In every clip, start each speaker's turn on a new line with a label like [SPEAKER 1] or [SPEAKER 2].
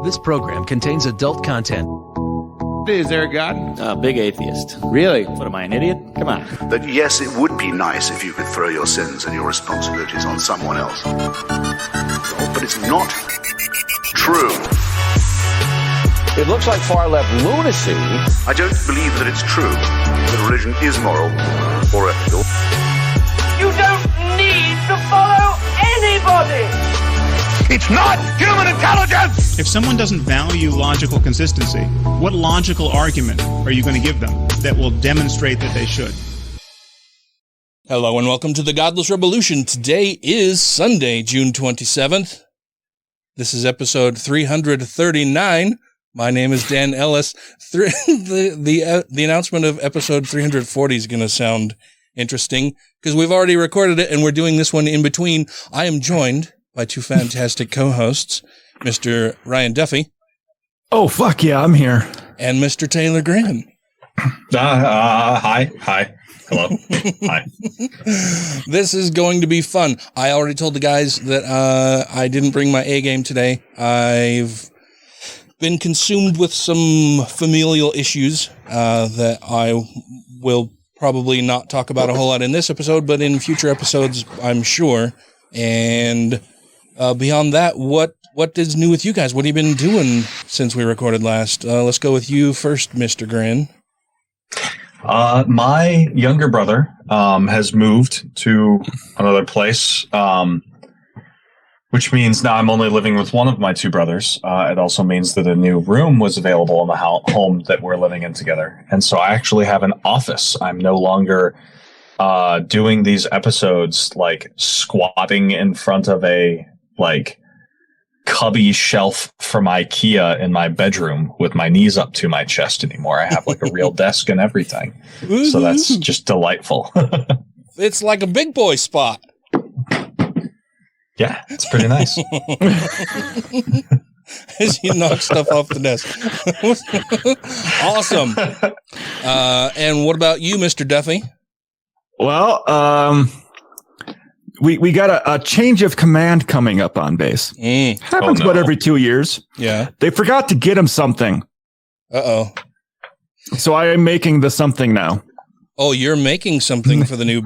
[SPEAKER 1] This program contains adult content.
[SPEAKER 2] Is there a God?
[SPEAKER 3] Big atheist.
[SPEAKER 2] Really?
[SPEAKER 3] What, am I an idiot? Come on.
[SPEAKER 4] That yes, it would be nice if you could throw your sins and your responsibilities on someone else. But it's not true.
[SPEAKER 2] It looks like far-left lunacy.
[SPEAKER 4] I don't believe that it's true that religion is moral or ethical.
[SPEAKER 5] You don't need to follow anybody!
[SPEAKER 4] It's not human intelligence!
[SPEAKER 6] If someone doesn't value logical consistency, what logical argument are you going to give them that will demonstrate that they should?
[SPEAKER 7] Hello and welcome to the Godless Rebelution. Today is Sunday, June 27th. This is episode 339. My name is Dan Ellis. The announcement of episode 340 is going to sound interesting because we've already recorded it and we're doing this one in between. I am joined by two fantastic co-hosts, Mr. Ryan Duffy.
[SPEAKER 8] Oh, fuck yeah, I'm here.
[SPEAKER 7] And Mr. Taylor Graham.
[SPEAKER 8] Hi. Hello. Hi.
[SPEAKER 7] This is going to be fun. I already told the guys that I didn't bring my A game today. I've been consumed with some familial issues that I will probably not talk about a whole lot in this episode, but in future episodes, I'm sure. And beyond that, what is new with you guys? What have you been doing since we recorded last? Let's go with you first, Mr. Grin.
[SPEAKER 8] My younger brother has moved to another place, which means now I'm only living with one of my two brothers. It also means that a new room was available in the home that we're living in together. And so I actually have an office. I'm no longer doing these episodes like squatting in front of a like cubby shelf from IKEA in my bedroom with my knees up to my chest anymore. I have like a real desk and everything. So that's just delightful.
[SPEAKER 7] It's like a big boy spot.
[SPEAKER 8] Yeah, it's pretty nice.
[SPEAKER 7] As you knock stuff off the desk. Awesome. And what about you, Mr. Duffy?
[SPEAKER 8] Well, we got a change of command coming up on base. Happens about every 2 years.
[SPEAKER 7] Yeah.
[SPEAKER 8] They forgot to get him something.
[SPEAKER 7] Uh-oh.
[SPEAKER 8] So I am making the something now.
[SPEAKER 7] Oh, you're making something for the new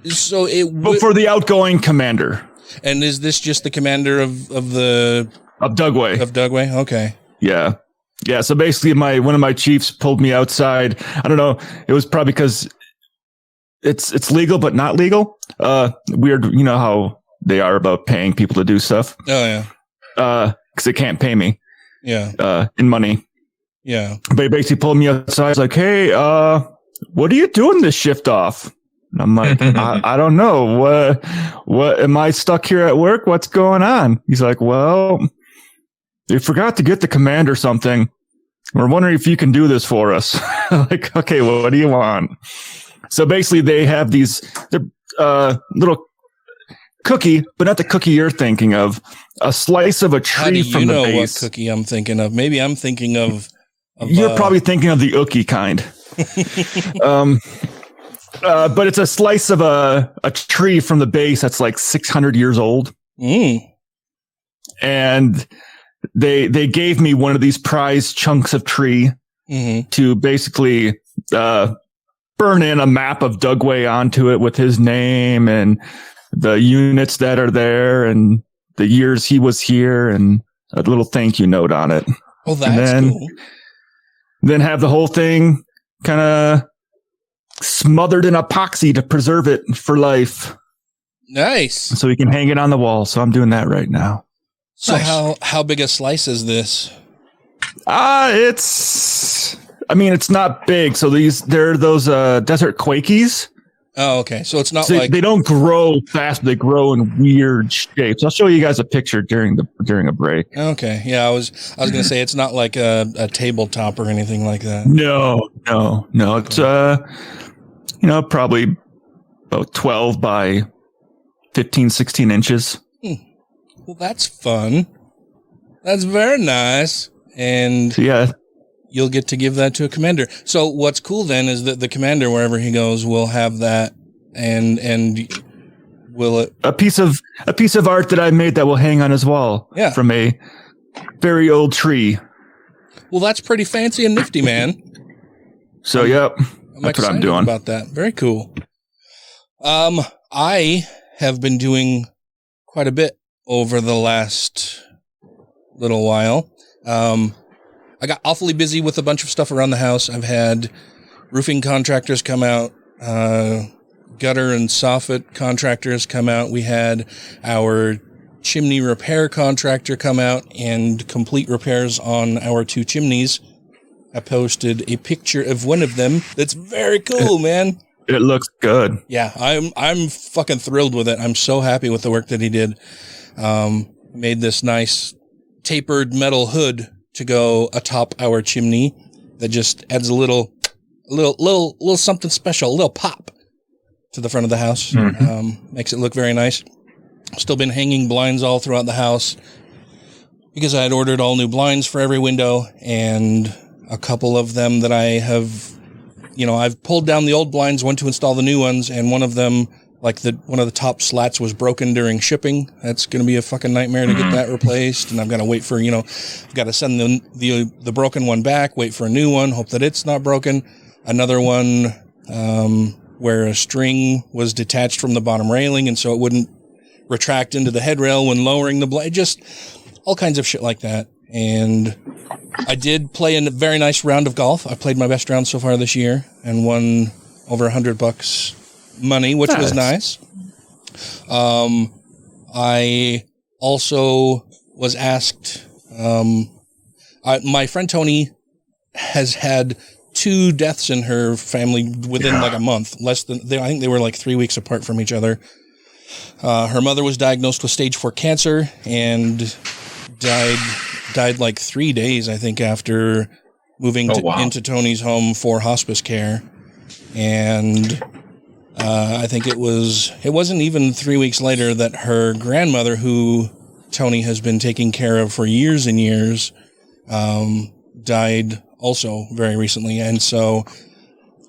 [SPEAKER 7] So
[SPEAKER 8] but for the outgoing commander.
[SPEAKER 7] And is this just the commander of
[SPEAKER 8] Dugway?
[SPEAKER 7] Of Dugway? Okay.
[SPEAKER 8] Yeah. Yeah, so basically one of my chiefs pulled me outside. I don't know. It was probably because it's legal but not legal. Weird, you know how they are about paying people to do stuff.
[SPEAKER 7] Oh yeah.
[SPEAKER 8] Because they can't pay me.
[SPEAKER 7] Yeah.
[SPEAKER 8] In money.
[SPEAKER 7] Yeah.
[SPEAKER 8] But he basically pulled me outside. He's like, "Hey, what are you doing this shift off?" And I'm like, I don't know. What am I stuck here at work? What's going on? He's like, "Well, they forgot to get the commander something. We're wondering if you can do this for us." Like, okay, well, what do you want? So basically they have these little cookie, but not the cookie you're thinking of, a slice of a tree.
[SPEAKER 7] How do
[SPEAKER 8] from
[SPEAKER 7] you
[SPEAKER 8] the
[SPEAKER 7] know
[SPEAKER 8] base.
[SPEAKER 7] what cookie I'm thinking of? Maybe I'm thinking of
[SPEAKER 8] you're probably thinking of the ookie kind. But it's a slice of a tree from the base that's like 600 years old. And they gave me one of these prized chunks of tree to basically burn in a map of Dugway onto it with his name and the units that are there and the years he was here and a little thank you note on it.
[SPEAKER 7] Oh, that's cool.
[SPEAKER 8] Then have the whole thing kind of smothered in epoxy to preserve it for life.
[SPEAKER 7] Nice.
[SPEAKER 8] So we can hang it on the wall. So I'm doing that right now.
[SPEAKER 7] So nice. How big a slice is this?
[SPEAKER 8] It's not big. So they're those desert quakies.
[SPEAKER 7] Oh, okay. So it's not
[SPEAKER 8] they don't grow fast. They grow in weird shapes. I'll show you guys a picture during a break.
[SPEAKER 7] Okay. Yeah, I was going to say it's not like a tabletop or anything like that.
[SPEAKER 8] No. It's probably about 12 by 15, 16 inches.
[SPEAKER 7] Well, that's fun. That's very nice. And
[SPEAKER 8] so, yeah.
[SPEAKER 7] You'll get to give that to a commander. So what's cool then is that the commander, wherever he goes, will have that, and Will it?
[SPEAKER 9] A piece of art that I made that will hang on his wall.
[SPEAKER 7] Yeah.
[SPEAKER 9] From a very old tree.
[SPEAKER 7] Well, that's pretty fancy and nifty, man.
[SPEAKER 9] So, yep.
[SPEAKER 7] I'm
[SPEAKER 9] That's what I'm
[SPEAKER 7] excited
[SPEAKER 9] doing.
[SPEAKER 7] about that. Very cool. I have been doing quite a bit over the last little while. I got awfully busy with a bunch of stuff around the house. I've had roofing contractors come out, gutter and soffit contractors come out. We had our chimney repair contractor come out and complete repairs on our 2 chimneys. I posted a picture of one of them. That's very cool, man.
[SPEAKER 9] It looks good.
[SPEAKER 7] Yeah, I'm fucking thrilled with it. I'm so happy with the work that he did. Made this nice tapered metal hood to go atop our chimney that just adds a little something special, a little pop to the front of the house.
[SPEAKER 9] Mm-hmm.
[SPEAKER 7] Makes it look very nice. Still been hanging blinds all throughout the house because I had ordered all new blinds for every window, and a couple of them that I have, I've pulled down the old blinds, went to install the new ones, and one of them, one of the top slats was broken during shipping. That's going to be a fucking nightmare to get that replaced, and I've got to wait for, I've got to send the broken one back, wait for a new one, hope that it's not broken. Another one where a string was detached from the bottom railing, and so it wouldn't retract into the headrail when lowering the blade, just all kinds of shit like that. And I did play a very nice round of golf. I played my best round so far this year and won over $100 money, which was nice. I also was asked, my friend Tony has had 2 deaths in her family within like a month, I think they were like 3 weeks apart from each other. Her mother was diagnosed with stage 4 cancer and died like 3 days, I think, after moving into Tony's home for hospice care. And I think it wasn't even 3 weeks later that her grandmother, who Tony has been taking care of for years and years, died also very recently. And so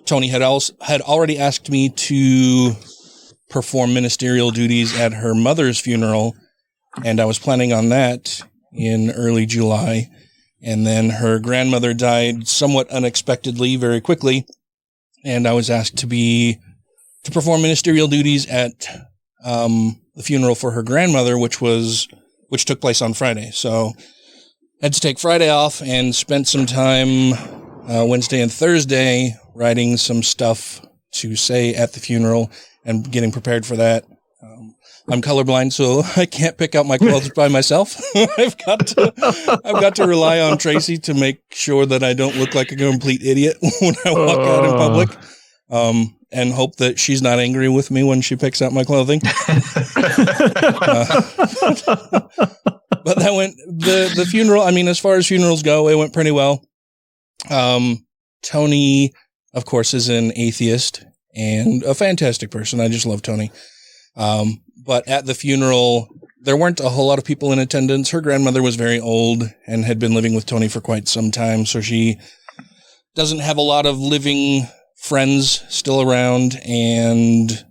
[SPEAKER 7] Tony had already asked me to perform ministerial duties at her mother's funeral, and I was planning on that in early July. And then her grandmother died somewhat unexpectedly, very quickly, and I was asked to perform ministerial duties at the funeral for her grandmother, which took place on Friday. So I had to take Friday off and spent some time Wednesday and Thursday writing some stuff to say at the funeral and getting prepared for that. I'm colorblind, so I can't pick out my clothes by myself. I've got to rely on Tracy to make sure that I don't look like a complete idiot when I walk out in public, and hope that she's not angry with me when she picks out my clothing. But that went the funeral. I mean, as far as funerals go, it went pretty well. Tony, of course, is an atheist and a fantastic person. I just love Tony. But at the funeral, there weren't a whole lot of people in attendance. Her grandmother was very old and had been living with Tony for quite some time, so she doesn't have a lot of living friends still around, and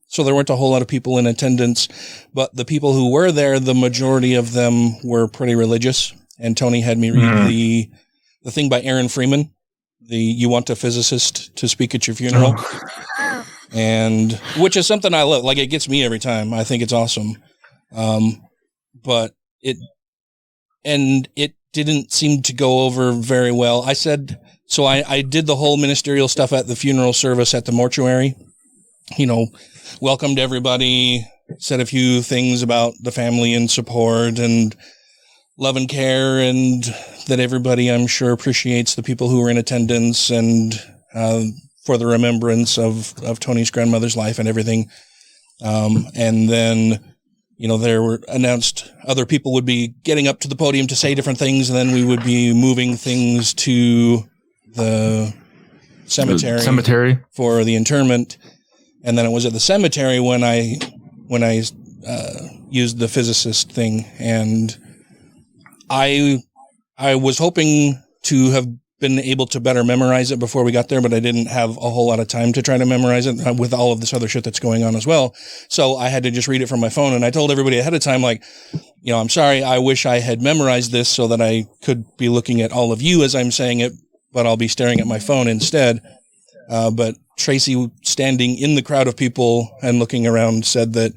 [SPEAKER 7] so there weren't a whole lot of people in attendance. But the people who were there, the majority of them were pretty religious, and Tony had me read the thing by Aaron Freeman, You Want a Physicist to Speak at Your Funeral. And which is something I love. Like, it gets me every time. I think it's awesome. But it didn't seem to go over very well. I did the whole ministerial stuff at the funeral service at the mortuary, welcomed everybody, said a few things about the family and support and love and care, and that everybody, I'm sure, appreciates the people who were in attendance, and for the remembrance of Tony's grandmother's life and everything. And then, there were announced other people would be getting up to the podium to say different things, and then we would be moving things to the cemetery for the interment. And then it was at the cemetery when I used the physicist thing. And I was hoping to have been able to better memorize it before we got there, but I didn't have a whole lot of time to try to memorize it with all of this other shit that's going on as well. So I had to just read it from my phone. And I told everybody ahead of time, like, I'm sorry, I wish I had memorized this so that I could be looking at all of you as I'm saying it, but I'll be staring at my phone instead. But Tracy, standing in the crowd of people and looking around, said that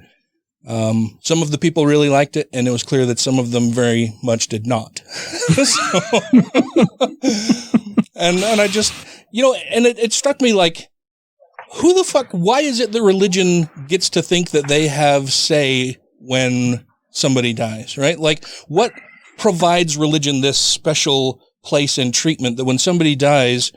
[SPEAKER 7] some of the people really liked it, and it was clear that some of them very much did not. And I just, and it struck me like, who the fuck, why is it that religion gets to think that they have say when somebody dies, right? Like, what provides religion this special place and treatment that when somebody dies,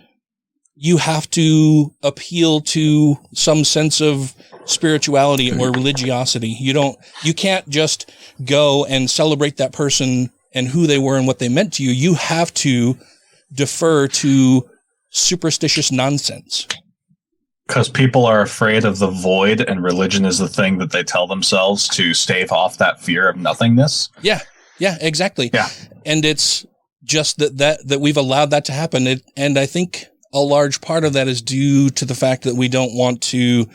[SPEAKER 7] you have to appeal to some sense of spirituality or religiosity. You can't just go and celebrate that person and who they were and what they meant to you. You have to defer to superstitious nonsense.
[SPEAKER 8] Because people are afraid of the void, and religion is the thing that they tell themselves to stave off that fear of nothingness.
[SPEAKER 7] Yeah, exactly.
[SPEAKER 8] Yeah.
[SPEAKER 7] And it's just that we've allowed that to happen. And I think a large part of that is due to the fact that we don't want to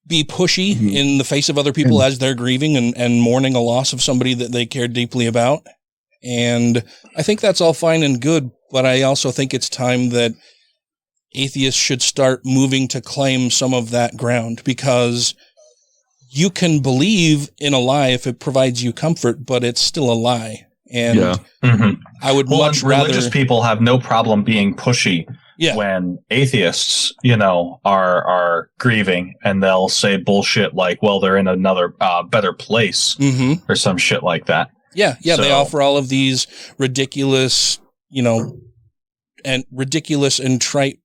[SPEAKER 7] be pushy in the face of other people as they're grieving and mourning a loss of somebody that they care deeply about. And I think that's all fine and good, but I also think it's time that atheists should start moving to claim some of that ground, because you can believe in a lie if it provides you comfort, but it's still a lie. And I would much rather...
[SPEAKER 8] Religious people have no problem being pushy when atheists, are grieving, and they'll say bullshit like, well, they're in another better place or some shit like that.
[SPEAKER 7] Yeah, so, they offer all of these ridiculous, and trite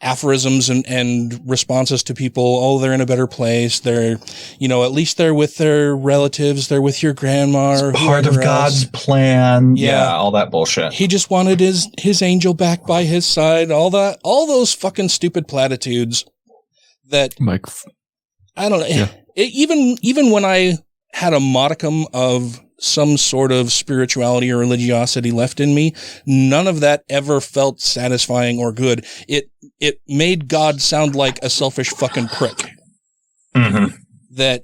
[SPEAKER 7] aphorisms and responses to people. Oh, they're in a better place. They're, at least they're with their relatives. They're with your grandma. Or
[SPEAKER 8] part of God's plan. Yeah, all that bullshit.
[SPEAKER 7] He just wanted his angel back by his side. All those fucking stupid platitudes that, I don't know. Yeah. Even when I had a modicum of some sort of spirituality or religiosity left in me, none of that ever felt satisfying or good. It made God sound like a selfish fucking prick. That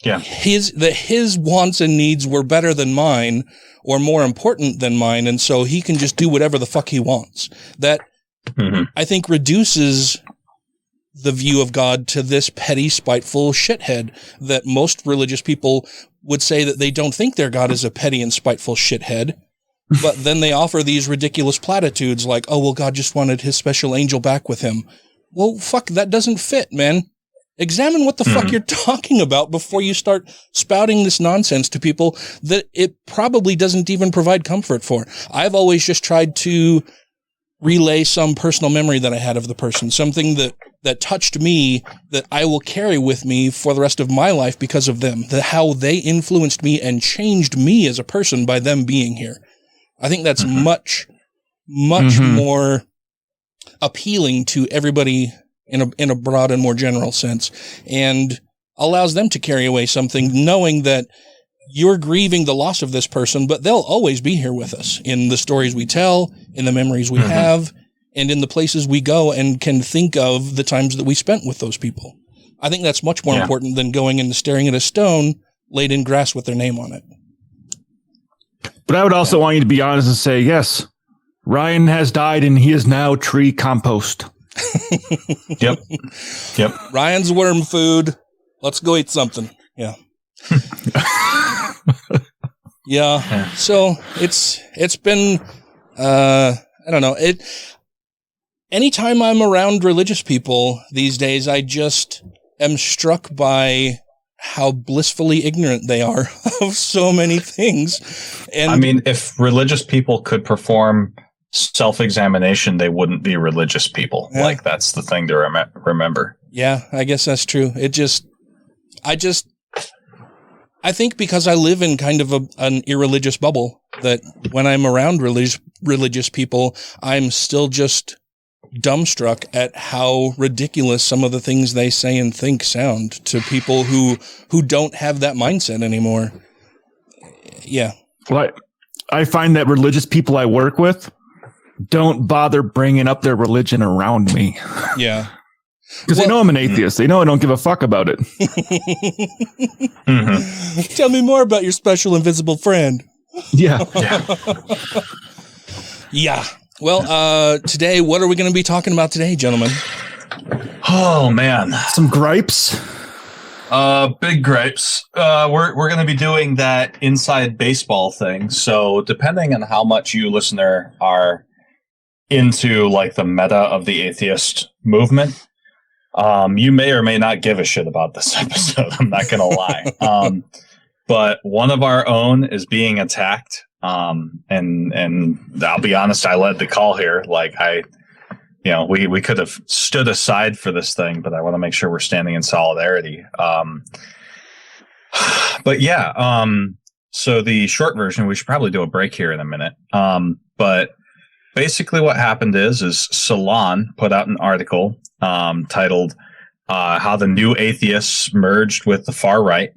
[SPEAKER 7] his wants and needs were better than mine or more important than mine, and so he can just do whatever the fuck he wants. That I think reduces the view of God to this petty, spiteful shithead that most religious people would say that they don't think their God is a petty and spiteful shithead, but then they offer these ridiculous platitudes like, oh, well, God just wanted his special angel back with him. Well, fuck, that doesn't fit, man. Examine what the fuck you're talking about before you start spouting this nonsense to people that it probably doesn't even provide comfort for. I've always just tried to relay some personal memory that I had of the person, something that touched me that I will carry with me for the rest of my life because of them, how they influenced me and changed me as a person by them being here. I think that's much more appealing to everybody in a broad and more general sense, and allows them to carry away something, knowing that you're grieving the loss of this person, but they'll always be here with us in the stories we tell, in the memories we have, and in the places we go and can think of the times that we spent with those people. I think that's much more important than going and staring at a stone laid in grass with their name on it.
[SPEAKER 9] But I would also want you to be honest and say, yes, Ryan has died and he is now tree compost.
[SPEAKER 8] Yep.
[SPEAKER 7] Ryan's worm food. Let's go eat something. Yeah. Yeah. So it's been, I don't know. Anytime I'm around religious people these days, I just am struck by how blissfully ignorant they are of so many things. And I
[SPEAKER 8] mean, if religious people could perform self-examination, they wouldn't be religious people. Yeah. Like, that's the thing to remember.
[SPEAKER 7] Yeah, I guess that's true. I think because I live in kind of an irreligious bubble, that when I'm around religious people, I'm still just dumbstruck at how ridiculous some of the things they say and think sound to people who don't have that mindset anymore. Yeah.
[SPEAKER 9] Well, I find that religious people I work with, don't bother bringing up their religion around me.
[SPEAKER 7] Yeah.
[SPEAKER 9] Because they know I'm an atheist. They know I don't give a fuck about it.
[SPEAKER 7] Tell me more about your special invisible friend.
[SPEAKER 9] Yeah.
[SPEAKER 7] Yeah. Well, today, what are we going to be talking about today, gentlemen?
[SPEAKER 8] Oh, man.
[SPEAKER 9] Some gripes.
[SPEAKER 8] Big gripes. We're going to be doing that inside baseball thing. So depending on how much you listener are into like the meta of the atheist movement, you may or may not give a shit about this episode. I'm not going to lie. But one of our own is being attacked. And I'll be honest, I led the call here. Like we could have stood aside for this thing, but I want to make sure we're standing in solidarity. But yeah, so the short version, we should probably do a break here in a minute. But basically what happened is Salon put out an article, titled, How the New Atheists Merged with the Far Right.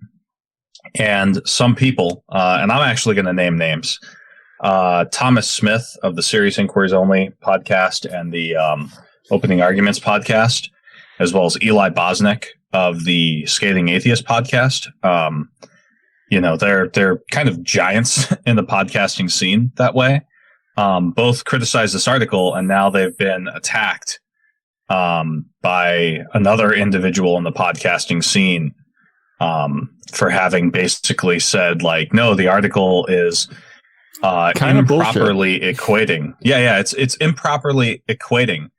[SPEAKER 8] And some people, and I'm actually going to name names, Thomas Smith of the Serious Inquiries Only podcast and the Opening Arguments podcast, as well as Eli Bosnick of the Scathing Atheist podcast. They're kind of giants in the podcasting scene that way. Both criticized this article, and now they've been attacked by another individual in the podcasting scene for having basically said, like, no, the article is kind of improperly equating. Yeah, it's improperly equating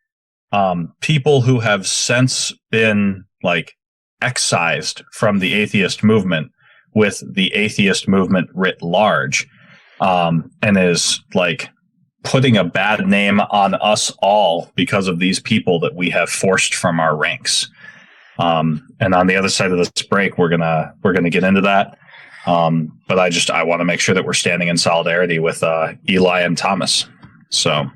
[SPEAKER 8] people who have since been like excised from the atheist movement with the atheist movement writ large, and is like putting a bad name on us all because of these people that we have forced from our ranks. And on the other side of this break, we're gonna get into that. But I want to make sure that we're standing in solidarity with Eli and Thomas. So,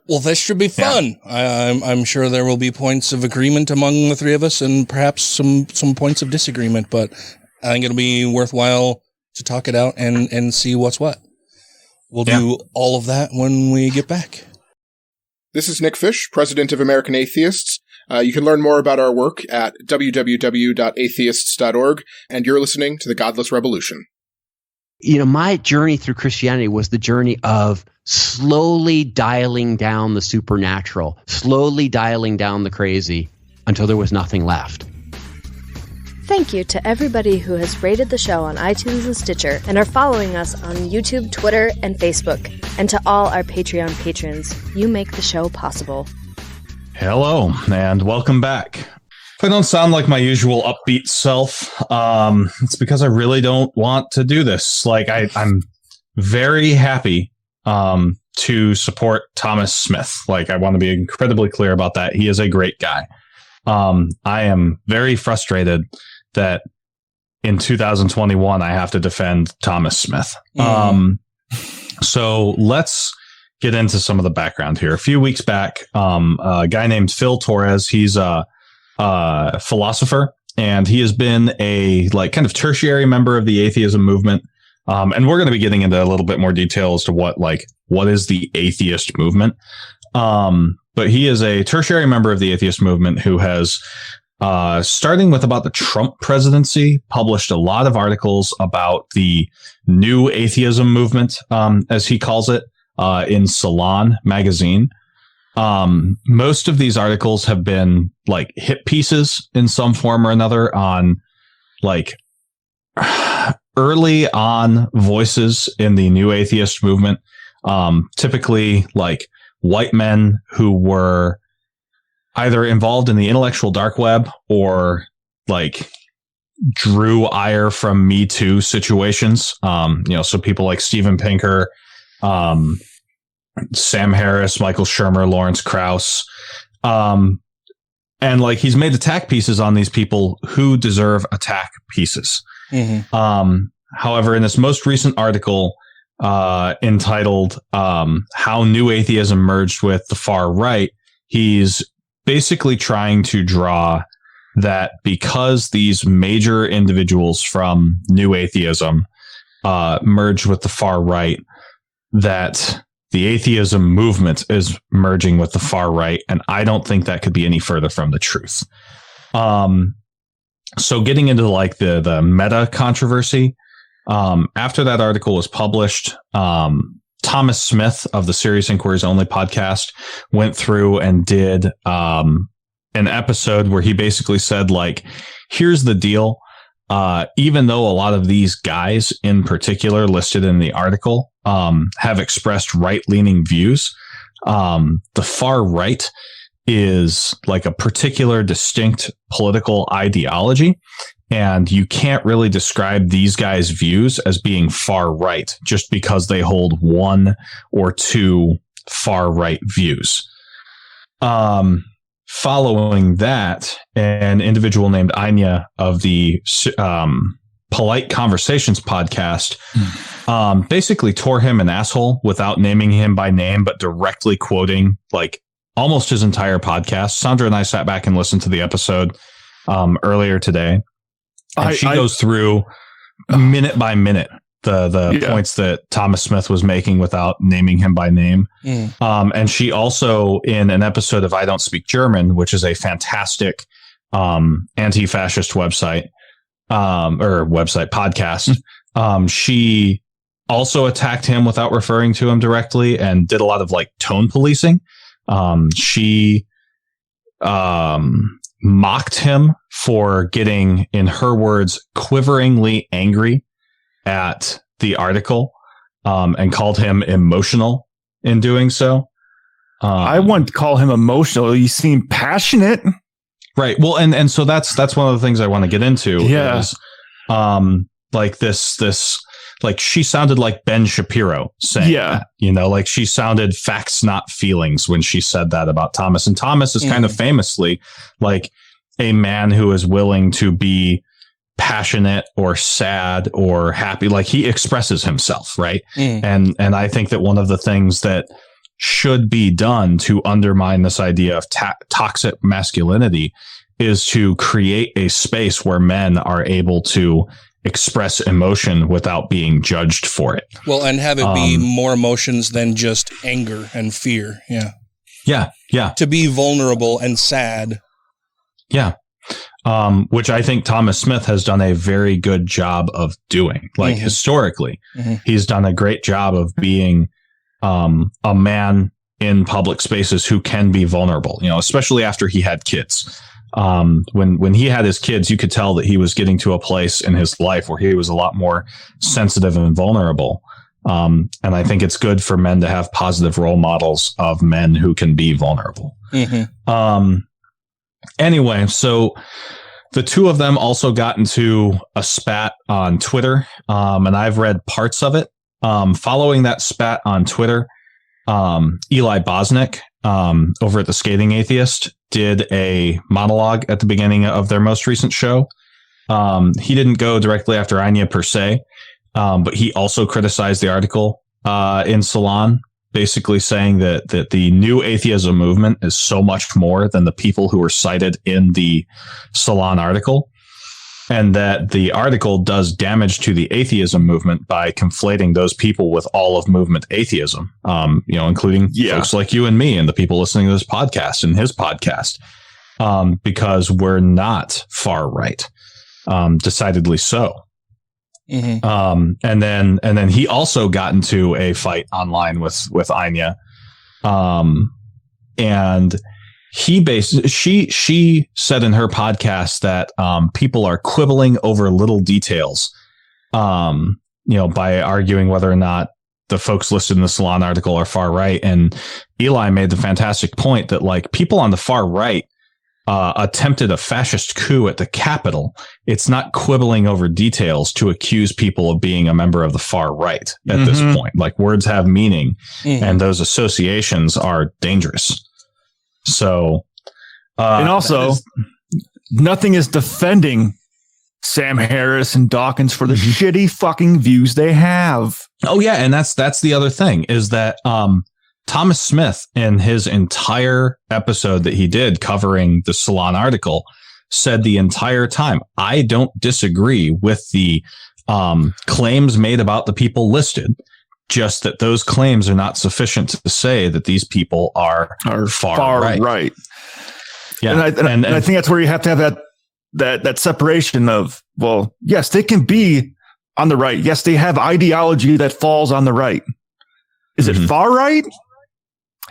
[SPEAKER 7] well, this should be fun. Yeah. I'm sure there will be points of agreement among the three of us, and perhaps some points of disagreement. But I think it'll be worthwhile to talk it out and see what's what. We'll do all of that when we get back.
[SPEAKER 10] This is Nick Fish, president of American Atheists. You can learn more about our work at www.atheists.org, and you're listening to the Godless Rebelution.
[SPEAKER 11] My journey through Christianity was the journey of slowly dialing down the supernatural, slowly dialing down the crazy until there was nothing left.
[SPEAKER 12] Thank you to everybody who has rated the show on iTunes and Stitcher and are following us on YouTube, Twitter, and Facebook. And to all our Patreon patrons, you make the show possible.
[SPEAKER 8] Hello, and welcome back. If I don't sound like my usual upbeat self, it's because I really don't want to do this. Like, I'm very happy to support Thomas Smith. Like, I want to be incredibly clear about that. He is a great guy. I am very frustrated that in 2021 I have to defend Thomas Smith. So let's get into some of the background here. A few weeks back, a guy named Phil Torres, he's a philosopher, and he has been a like kind of tertiary member of the atheism movement. And we're going to be getting into a little bit more detail as to what is the atheist movement. But he is a tertiary member of the atheist movement who has, starting with about the Trump presidency, published a lot of articles about the new atheism movement, as he calls it, in Salon magazine. Most of these articles have been like hit pieces in some form or another on like early on voices in the new atheist movement. Typically like white men who were either involved in the intellectual dark web or like drew ire from Me Too situations. So people like Steven Pinker, Sam Harris, Michael Shermer, Lawrence Krauss. And like he's made attack pieces on these people who deserve attack pieces. Mm-hmm. However, in this most recent article, entitled How New Atheism Merged with the Far Right, he's basically trying to draw that because these major individuals from New Atheism merged with the far right, that the atheism movement is merging with the far right, and I don't think that could be any further from the truth. So getting into like the meta controversy, after that article was published, Thomas Smith of the Serious Inquiries Only podcast went through and did an episode where he basically said, like, here's the deal. Even though a lot of these guys in particular listed in the article have expressed right-leaning views, the far right is like a particular distinct political ideology, and you can't really describe these guys' views as being far right just because they hold one or two far right views. Following that, an individual named Anya of the Polite Conversations podcast basically tore him an asshole without naming him by name, but directly quoting like almost his entire podcast. Sandra and I sat back and listened to the episode earlier today. And she goes through minute by minute the points that Thomas Smith was making without naming him by name. And she also, in an episode of I Don't Speak German, which is a fantastic anti-fascist website podcast, she also attacked him without referring to him directly and did a lot of like tone policing. She mocked him for getting, in her words, quiveringly angry at the article, and called him emotional in doing so.
[SPEAKER 9] I wouldn't call him emotional. He seemed passionate.
[SPEAKER 8] Right. Well, and so that's one of the things I want to get into.
[SPEAKER 9] Yeah.
[SPEAKER 8] Is, like this, like she sounded like Ben Shapiro saying that, you know, like she sounded facts, not feelings when she said that about Thomas. And Thomas is kind of famously like a man who is willing to be passionate or sad or happy. Like he expresses himself. Right. And I think that one of the things that should be done to undermine this idea of toxic masculinity is to create a space where men are able to express emotion without being judged for it.
[SPEAKER 7] Well, and have it be more emotions than just anger and fear. Yeah.
[SPEAKER 8] Yeah. Yeah.
[SPEAKER 7] To be vulnerable and sad.
[SPEAKER 8] Yeah. Which I think Thomas Smith has done a very good job of doing. Like historically, he's done a great job of being a man in public spaces who can be vulnerable, you know, especially after he had kids. When he had his kids, you could tell that he was getting to a place in his life where he was a lot more sensitive and vulnerable. And I think it's good for men to have positive role models of men who can be vulnerable. Anyway, so the two of them also got into a spat on Twitter, and I've read parts of it. Following that spat on Twitter, Eli Bosnick over at the Scathing Atheist did a monologue at the beginning of their most recent show. He didn't go directly after Anya per se, but he also criticized the article in Salon, basically saying that the new atheism movement is so much more than the people who were cited in the Salon article, and that the article does damage to the atheism movement by conflating those people with all of movement atheism, you know, including folks like you and me and the people listening to this podcast and his podcast, because we're not far right, decidedly so. And then he also got into a fight online with Anya, and she said in her podcast that people are quibbling over little details, you know, by arguing whether or not the folks listed in the Salon article are far right. And Eli made the fantastic point that like people on the far right attempted a fascist coup at the Capitol. It's not quibbling over details to accuse people of being a member of the far right at this point. Like words have meaning, and those associations are dangerous. So,
[SPEAKER 9] and also, nothing is defending Sam Harris and Dawkins for the shitty fucking views they have.
[SPEAKER 8] Oh yeah, and that's the other thing is that Thomas Smith, in his entire episode that he did covering the Salon article, said the entire time, I don't disagree with the claims made about the people listed. just that those claims are not sufficient to say that these people are far right. Yeah,
[SPEAKER 9] and I think that's where you have to have that separation of, well, yes, they can be on the right. Yes, they have ideology that falls on the right. Is it far right?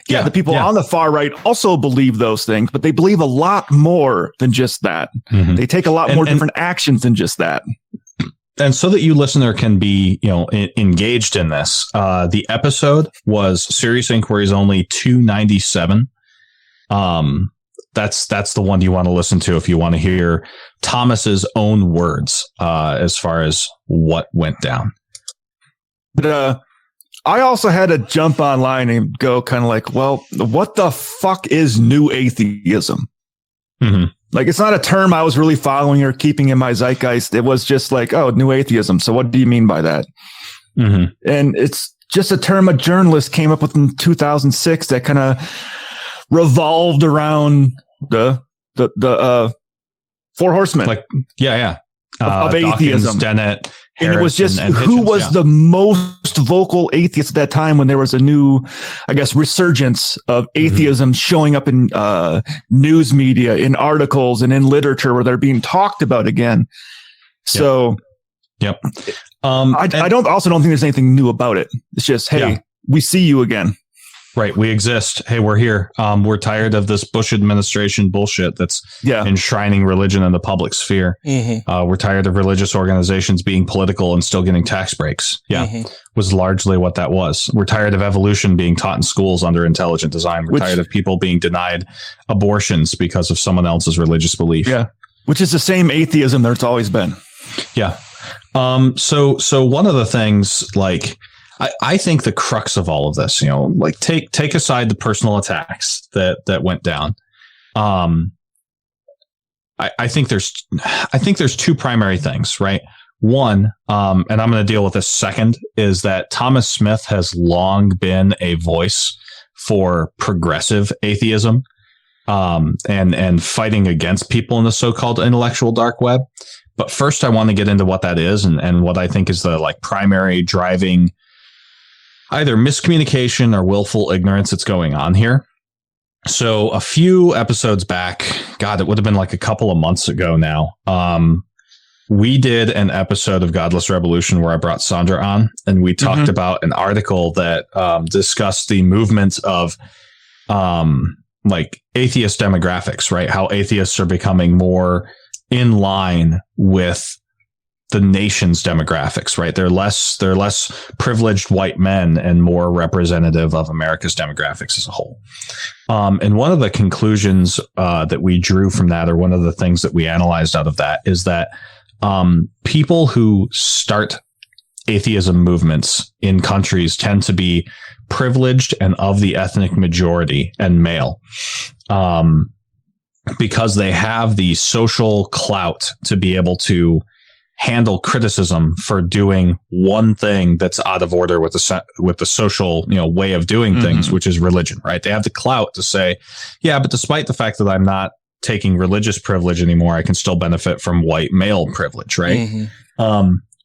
[SPEAKER 9] Yeah, the people on the far right also believe those things, but they believe a lot more than just that. They take a lot more different actions than just that.
[SPEAKER 8] And so that you listener can be, engaged in this, the episode was Serious Inquiries Only 297. That's the one you want to listen to if you want to hear Thomas's own words as far as what went down.
[SPEAKER 9] But I also had to jump online and go kind of like, well, what the fuck is new atheism? Like, it's not a term I was really following or keeping in my zeitgeist. It was just like, oh, new atheism. So what do you mean by that? And it's just a term a journalist came up with in 2006 that kind of revolved around the Four Horsemen.
[SPEAKER 8] Like,
[SPEAKER 9] of atheism.
[SPEAKER 8] Dawkins, Dennett,
[SPEAKER 9] and
[SPEAKER 8] Harris,
[SPEAKER 9] it was just
[SPEAKER 8] and
[SPEAKER 9] who
[SPEAKER 8] Hitchens,
[SPEAKER 9] was the most vocal atheist at that time when there was a new, I guess, resurgence of atheism showing up in news media, in articles, and in literature where they're being talked about again. So,
[SPEAKER 8] I
[SPEAKER 9] don't think there's anything new about it. It's just, hey, we see you again.
[SPEAKER 8] Right. We exist. Hey, we're here. We're tired of this Bush administration bullshit that's enshrining religion in the public sphere. We're tired of religious organizations being political and still getting tax breaks. Was largely what that was. We're tired of evolution being taught in schools under intelligent design. We're tired of people being denied abortions because of someone else's religious belief.
[SPEAKER 9] Yeah. Which is the same atheism that's always been.
[SPEAKER 8] Yeah. So one of the things, like, I think the crux of all of this, like take aside the personal attacks that went down. I think there's two primary things, right? One, and I'm going to deal with this second, is that Thomas Smith has long been a voice for progressive atheism, and fighting against people in the so-called intellectual dark web. But first, I want to get into what that is and what I think is the primary driving either miscommunication or willful ignorance that's going on here. So a few episodes back, God, it would have been like a couple of months ago now. We did an episode of Godless Rebelution where I brought Sandra on, and we talked about an article that discussed the movement of atheist demographics, right? How atheists are becoming more in line with the nation's demographics, right? They're less privileged white men and more representative of America's demographics as a whole. And one of the conclusions that we drew from that, or one of the things that we analyzed out of that, is that people who start atheism movements in countries tend to be privileged and of the ethnic majority and male. Because they have the social clout to be able to handle criticism for doing one thing that's out of order with the social, way of doing things, which is religion, right? They have the clout to say, yeah, but despite the fact that I'm not taking religious privilege anymore, I can still benefit from white male privilege, right?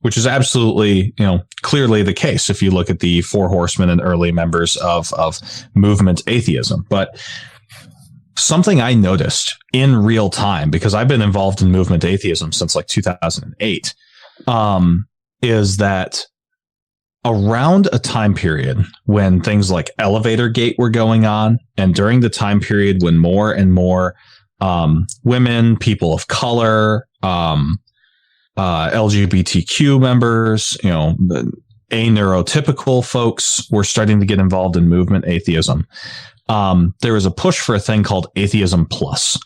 [SPEAKER 8] Which is absolutely, clearly the case if you look at the Four Horsemen and early members of movement atheism. But something I noticed in real time, because I've been involved in movement atheism since 2008, is that around a time period when things like Elevator Gate were going on, and during the time period when more and more women, people of color, LGBTQ members, aneurotypical folks were starting to get involved in movement atheism, there was a push for a thing called Atheism Plus,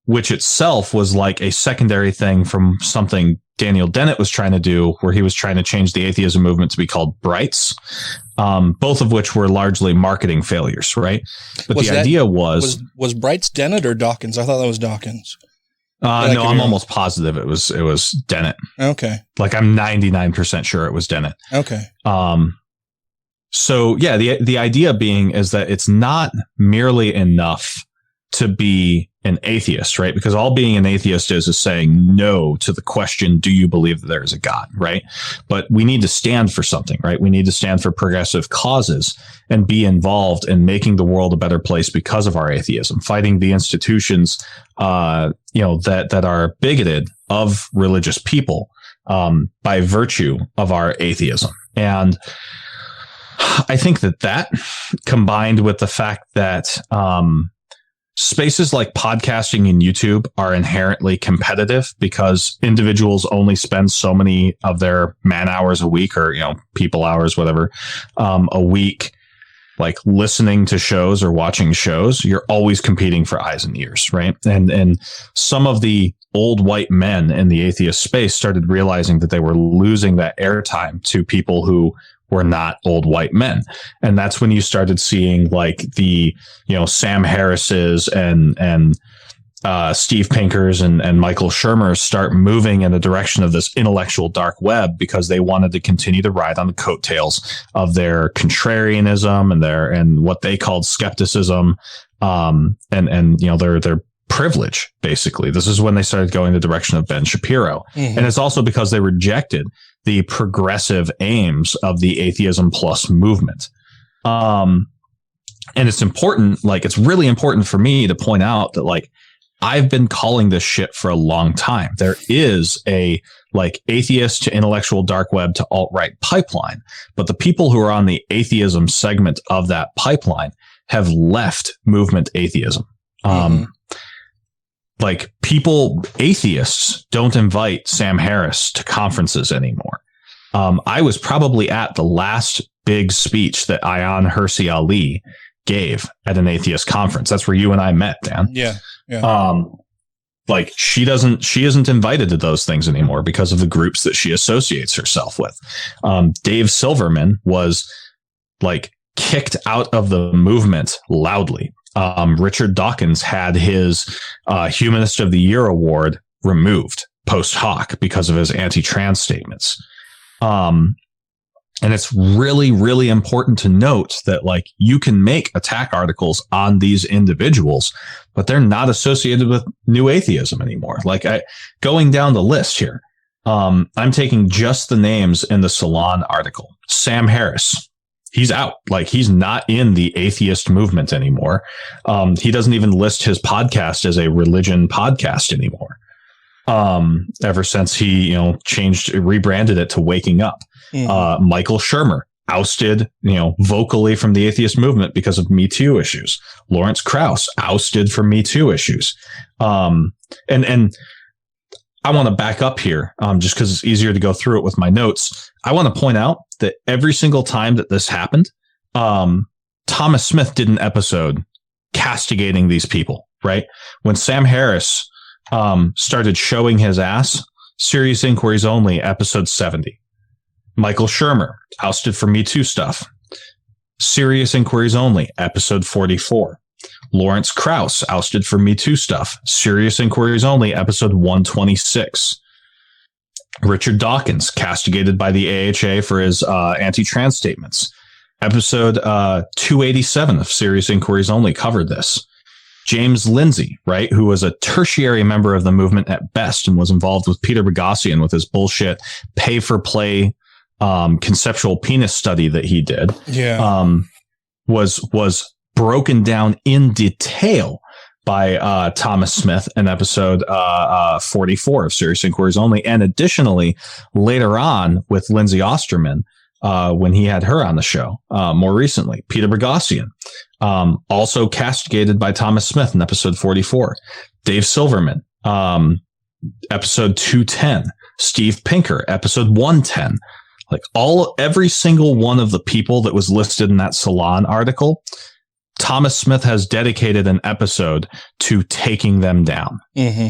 [SPEAKER 8] which itself was like a secondary thing from something Daniel Dennett was trying to do, where he was trying to change the atheism movement to be called Brights, both of which were largely marketing failures, right? But the idea was
[SPEAKER 7] Brights Dennett or Dawkins? I thought that was Dawkins.
[SPEAKER 8] No, I'm almost positive it was Dennett.
[SPEAKER 7] Okay.
[SPEAKER 8] I'm 99% sure it was Dennett.
[SPEAKER 7] Okay.
[SPEAKER 8] So yeah, the idea being is that it's not merely enough to be an atheist, right? Because all being an atheist is saying no to the question, do you believe that there is a God, right? But we need to stand for something, right? We need to stand for progressive causes and be involved in making the world a better place because of our atheism, fighting the institutions, that are bigoted of religious people, by virtue of our atheism. And I think that combined with the fact that, spaces like podcasting and YouTube are inherently competitive because individuals only spend so many of their man hours a week, or, people hours, whatever, a week, like listening to shows or watching shows. You're always competing for eyes and ears, right? And some of the old white men in the atheist space started realizing that they were losing that airtime to people who were not old white men. And that's when you started seeing like the, Sam Harris's and Steve Pinkers and Michael Shermer start moving in the direction of this intellectual dark web, because they wanted to continue to ride on the coattails of their contrarianism and what they called skepticism, and their privilege, basically. This is when they started going the direction of Ben Shapiro. Mm-hmm. And it's also because they rejected the progressive aims of the atheism plus movement. And it's important, it's really important for me to point out that, I've been calling this shit for a long time. There is a atheist to intellectual dark web to alt-right pipeline, but the people who are on the atheism segment of that pipeline have left movement atheism. Atheists don't invite Sam Harris to conferences anymore. I was probably at the last big speech that Ayaan Hirsi Ali gave at an atheist conference. That's where you and I met, Dan.
[SPEAKER 7] Yeah.
[SPEAKER 8] She isn't invited to those things anymore because of the groups that she associates herself with. Dave Silverman was kicked out of the movement loudly. Richard Dawkins had his Humanist of the Year award removed post hoc because of his anti-trans statements. And it's really, really important to note that you can make attack articles on these individuals, but they're not associated with new atheism anymore. Going down the list here, I'm taking just the names in the Salon article. Sam Harris, he's out. He's not in the atheist movement anymore. He doesn't even list his podcast as a religion podcast anymore. Ever since he, rebranded it to Waking Up. Mm-hmm. Michael Shermer ousted, vocally from the atheist movement because of Me Too issues. Lawrence Krauss ousted from Me Too issues. And I want to back up here, just because it's easier to go through it with my notes. I want to point out that every single time that this happened, Thomas Smith did an episode castigating these people, right? When Sam Harris started showing his ass, Serious Inquiries Only, episode 70. Michael Shermer, ousted for Me Too stuff. Serious Inquiries Only, episode 44. Lawrence Krauss, ousted for Me Too stuff. Serious Inquiries Only, episode 126. Richard Dawkins, castigated by the AHA for his anti-trans statements. Episode 287 of Serious Inquiries Only covered this. James Lindsay, right, who was a tertiary member of the movement at best and was involved with Peter Boghossian with his bullshit pay-for-play conceptual penis study that he did, was broken down in detail by Thomas Smith in episode 44 of Serious Inquiries Only, and additionally later on with Lindsay Osterman when he had her on the show more recently. Peter Boghossian, also castigated by Thomas Smith in episode 44. Dave Silverman, episode 210. Steve Pinker, episode 110. Every single one of the people that was listed in that Salon article, Thomas Smith has dedicated an episode to taking them down.
[SPEAKER 7] Mm-hmm.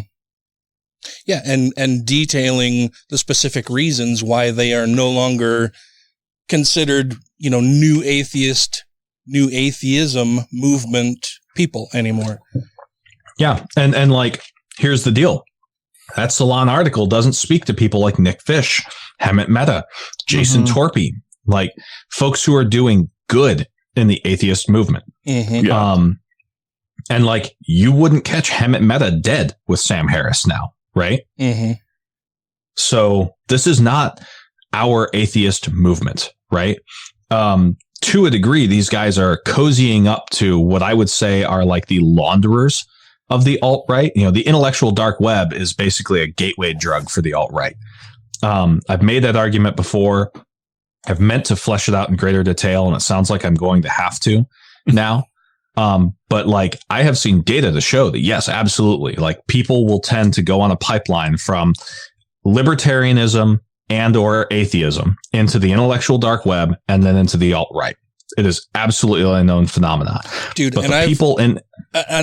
[SPEAKER 7] Yeah, and detailing the specific reasons why they are no longer considered, new atheism movement people anymore.
[SPEAKER 8] Yeah, and here's the deal. That Salon article doesn't speak to people like Nick Fish, Hemant Mehta, Jason Torpy, folks who are doing good in the atheist movement.
[SPEAKER 7] Mm-hmm.
[SPEAKER 8] And like, you wouldn't catch Hemant Mehta dead with Sam Harris now, right?
[SPEAKER 7] Mm-hmm.
[SPEAKER 8] So this is not our atheist movement, right? To a degree, these guys are cozying up to what I would say are like the launderers of the alt-right. You know, the intellectual dark web is basically a gateway drug for the alt-right. I've made that argument before. I've meant to flesh it out in greater detail, and it sounds like I'm going to have to now. But like, I have seen data to show that, yes, absolutely. Like, people will tend to go on a pipeline from libertarianism and or atheism into the intellectual dark web and then into the alt-right. It is absolutely a known phenomenon.
[SPEAKER 7] Dude,
[SPEAKER 8] but
[SPEAKER 7] and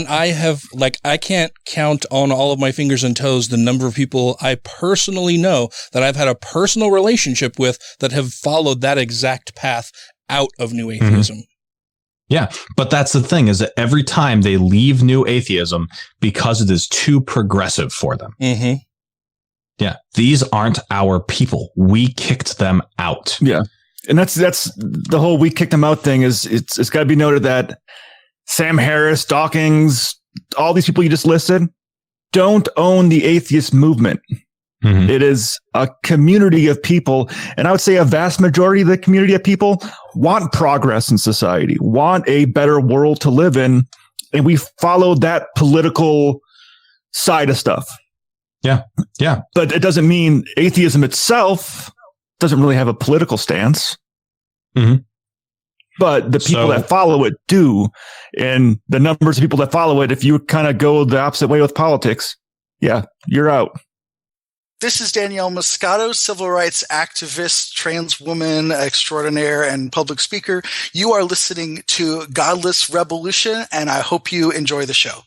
[SPEAKER 7] I have, like, I can't count on all of my fingers and toes the number of people I personally know that I've had a personal relationship with that have followed that exact path out of new atheism.
[SPEAKER 8] Yeah, but that's the thing, is that every time they leave new atheism because it is too progressive for them.
[SPEAKER 7] Mm-hmm.
[SPEAKER 8] Yeah, these aren't our people. We kicked them out.
[SPEAKER 9] Yeah, and that's the whole "we kicked them out" thing. Is it's got to be noted that Sam Harris, Dawkins, all these people you just listed don't own the atheist movement. Mm-hmm. It is a community of people, and I would say a vast majority of the community of people want progress in society, want a better world to live in, and we follow that political side of stuff.
[SPEAKER 8] Yeah, yeah.
[SPEAKER 9] But it doesn't mean atheism itself doesn't really have a political stance.
[SPEAKER 8] Mm-hmm.
[SPEAKER 9] But the people that follow it do, and the numbers of people that follow it, if you kind of go the opposite way with politics, yeah, you're out.
[SPEAKER 13] This is Danielle Moscato, civil rights activist, trans woman extraordinaire, and public speaker. You are listening to Godless Rebelution, and I hope you enjoy the show.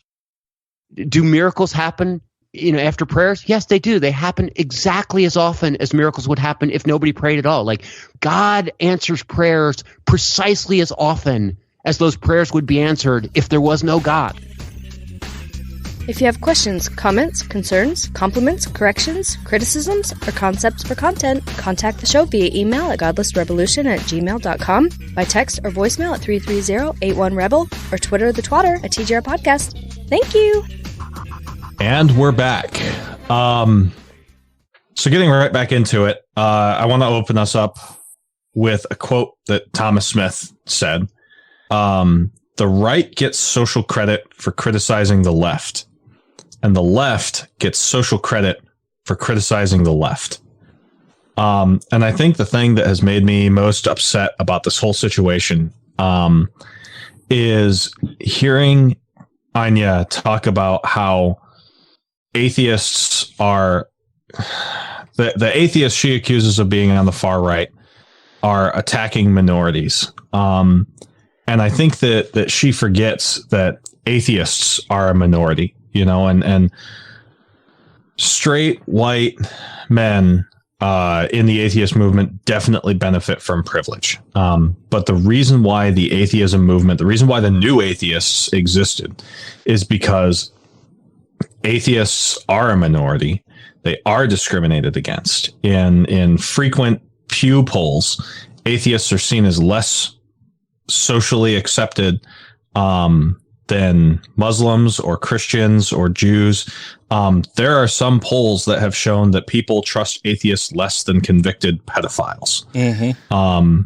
[SPEAKER 11] Do miracles happen, after prayers? Yes, they do. They happen exactly as often as miracles would happen if nobody prayed at all. Like, God answers prayers precisely as often as those prayers would be answered if there was no God.
[SPEAKER 12] If you have questions, comments, concerns, compliments, corrections, criticisms, or concepts for content, contact the show via email at godlessrebelution@gmail.com, by text or voicemail at 330-81-REBEL, or Twitter the Twatter at TGR Podcast. Thank you!
[SPEAKER 8] And we're back. So getting right back into it, I want to open us up with a quote that Thomas Smith said. The right gets social credit for criticizing the left, and the left gets social credit for criticizing the left. And I think the thing that has made me most upset about this whole situation is hearing Anya talk about how atheists are the atheists she accuses of being on the far right are attacking minorities. And I think that she forgets that atheists are a minority, and straight white men in the atheist movement definitely benefit from privilege. But the reason why the atheism movement, the reason why the new atheists existed, is because atheists are a minority. They are discriminated against. In frequent Pew polls, atheists are seen as less socially accepted than Muslims or Christians or Jews. There are some polls that have shown that people trust atheists less than convicted pedophiles.
[SPEAKER 7] Mm-hmm.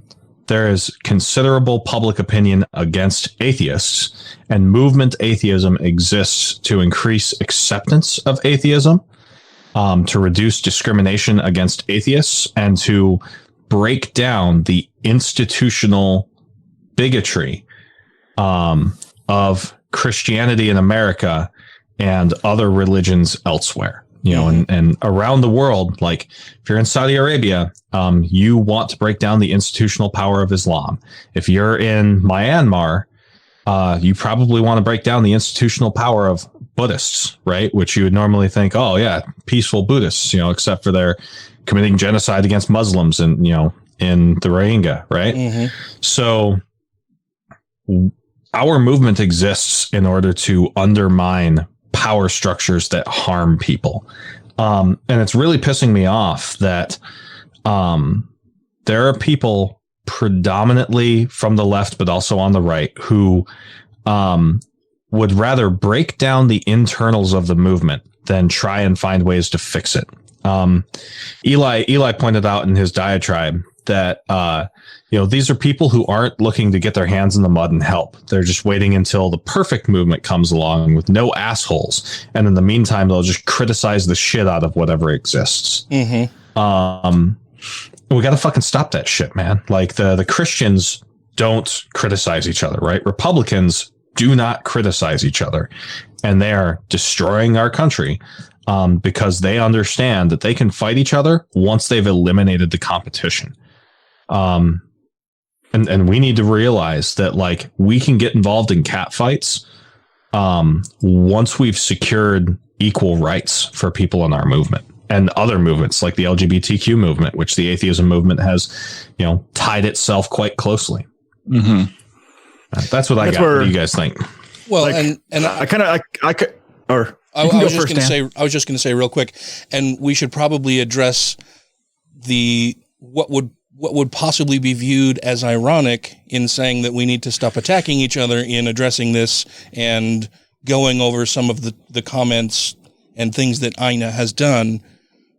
[SPEAKER 8] There is considerable public opinion against atheists, and movement atheism exists to increase acceptance of atheism, to reduce discrimination against atheists, and to break down the institutional bigotry of Christianity in America and other religions elsewhere. And around the world, like if you're in Saudi Arabia, you want to break down the institutional power of Islam. If you're in Myanmar, you probably want to break down the institutional power of Buddhists, right? Which you would normally think, oh yeah, peaceful Buddhists, except for they're committing genocide against Muslims and, in the Rohingya, right?
[SPEAKER 7] Mm-hmm.
[SPEAKER 8] So our movement exists in order to undermine power structures that harm people. And it's really pissing me off that there are people predominantly from the left, but also on the right, who would rather break down the internals of the movement than try and find ways to fix it. Eli pointed out in his diatribe that, these are people who aren't looking to get their hands in the mud and help. They're just waiting until the perfect movement comes along with no assholes. And in the meantime, they'll just criticize the shit out of whatever exists. Mm-hmm. We got to fucking stop that shit, man. Like the Christians don't criticize each other, right? Republicans do not criticize each other, and they are destroying our country because they understand that they can fight each other once they've eliminated the competition. And we need to realize that, like, we can get involved in cat fights once we've secured equal rights for people in our movement and other movements like the LGBTQ movement, which the atheism movement has, tied itself quite closely. Mm-hmm. That's what I got. What do you guys think?
[SPEAKER 7] Well, like, and I was just going to say real quick, and we should probably address what would possibly be viewed as ironic in saying that we need to stop attacking each other in addressing this and going over some of the comments and things that Ina has done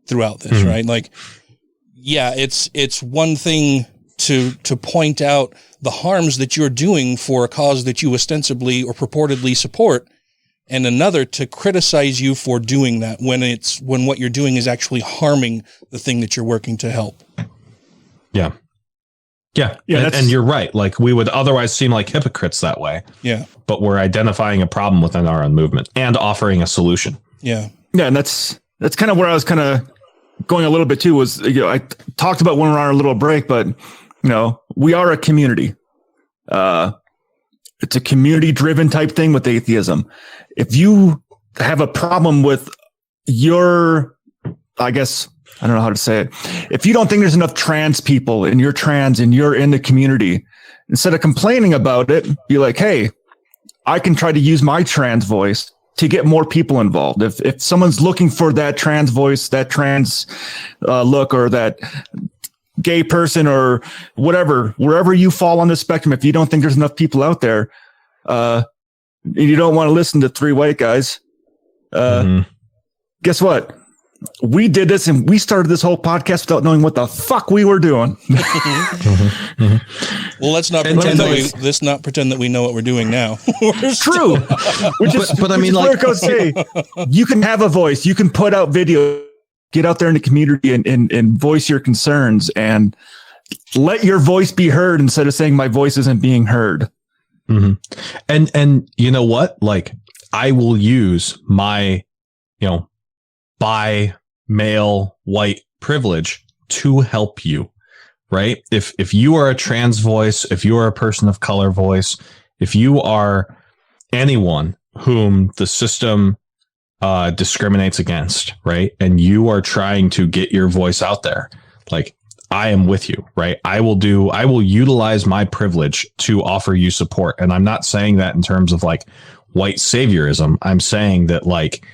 [SPEAKER 7] throughout this, mm-hmm. right? Like, yeah, it's one thing to point out the harms that you're doing for a cause that you ostensibly or purportedly support, and another to criticize you for doing that when what you're doing is actually harming the thing that you're working to help. Yeah. And you're right. Like, we would otherwise seem like hypocrites that way. Yeah. But we're identifying a problem within our own movement and offering a solution. Yeah. Yeah. And that's kind of where I was kind of going a little bit too, was, I talked about when we're on our little break, but we are a community. It's a community driven type thing with atheism. If you have a problem with I don't know how to say it. If you don't think there's enough trans people and you're trans and you're in the community, instead of complaining about it, be like, hey, I can try to use my trans voice to get more people involved. If someone's looking for that trans voice, that trans look, or that gay person or whatever, wherever you fall on the spectrum, if you don't think there's enough people out there, you don't want to listen to three white guys, guess what? We did this and we started this whole podcast without knowing what the fuck we were doing. Well, let's not pretend that we know what we're doing now. True. But I mean, like, hey, you can have a voice, you can put out video, get out there in the community and voice your concerns and let your voice be heard instead of saying my voice isn't being heard. Mm-hmm. And you know what? Like, I will use my, bi, male, white privilege to help you, right? If you are a trans voice, if you are a person of color voice, if you are anyone whom the system discriminates against, right? And you are trying to get your voice out there, like, I am with you, right? I will utilize my privilege to offer you support. And I'm not saying that in terms of like white saviorism. I'm saying that, like,